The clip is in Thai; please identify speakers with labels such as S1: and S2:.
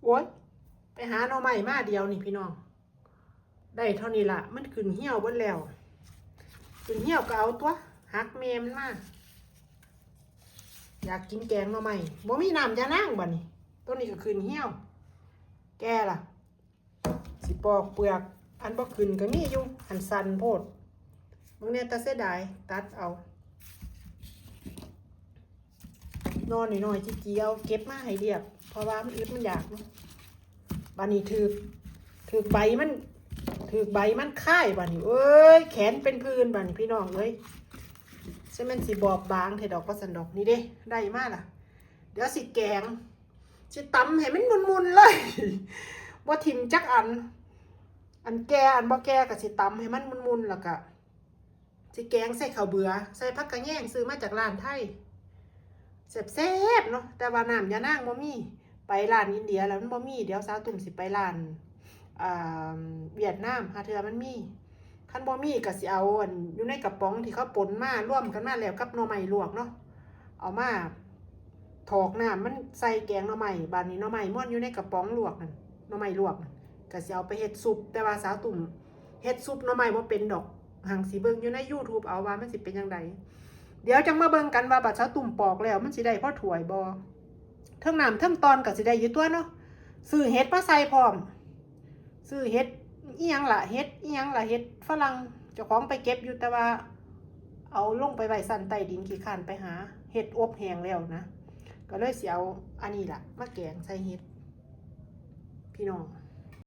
S1: โอ๊ยไปหาหน่อไม้มาเดียวนี่พี่น้องได้เท่านี้ล่ะมันขึ้นเหี่ยวเบิดแล้วขึ้นเหี่ยวก็เอาตัวหักเมมันมาอยากกินแกงหน่อไม้บ่มีน้ำยานางบ่นี่ต้นนี้ก็ขึ้นเหี่ยวแก่ล่ะสิปอกเปลือกอันบ่ขึ้นก็มีอยู่หันสันโพดบางเนี่ยตาเสียดายตัดเอานอนหน่อยๆจีเอาเก็บมาให้เรียบเพราะว่ามันอึดมันอยากบานี้ถือใบมันค่ายบานี้เอ้ยแขนเป็นพื้นบานี้พี่น้องเอ้ยใช่มันสีบอบบางเถดอกก็สันดอกนี่เด้ได้มากล่ะเดี๋ยวสิแกงสิตำให้มันมุนๆเลยว่าทิมจักอันแก่อันบ่แก่กับสิตำให้มันมุนๆแล้วก็สิแกงใส่ข้าวเบื่อใส่ผักกระแยงซื้อมาจากร้านไทยแซ่บๆเนาะแต่ว่าน้ำยานางบ่มีไปร้านอินเดียแล้วมันบ่มีเดี๋ยวสาวตุ่มสิไปร้านเวียดนามหาเทื่อมันมีคันบ่มีก็สิเอาอันอยู่ในกระป๋องที่เขาป่นมาร่วมกันมาแล้วกับหน่อไม้ลวกเนาะเอามาถอกน้ำมันใส่แกงหน่อไม้บานนี้หน่อไม้ม้วนอยู่ในกระป๋องลวกนั่นหน่อไม้ลวกก็สิเอาไปเฮ็ดซุปแต่ว่าสาวตุ่มเฮ็ดซุปหน่อไม้บ่เป็นดอกหังสิเบิ่งอยู่ใน YouTube เอาว่ามันสิเป็นจังไดเดี๋ยวจังมาเบิ่งกันว่าบัดสาวตุ่มปอกแล้วมันสิได้พอถ้วยบ่เทิงน้ำเทิงตอนก็สิได้อยู่ตัวเนาะซื้อเฮ็ดมาใส่พร้อมซื้อเฮ็ดอีหยังล่ะเฮ็ดอีหยังล่ะเฮ็ดฝรั่งเจ้าของไปเก็บอยู่แต่ว่าเอาลงไปไว้สั่นใต้ดินขี้คร้านไปหาเฮ็ดอบแห้งแล้วนะก็เลยสิเอาอันนี้ล่ะมาแกงใส่เฮ็ดพี่น้อง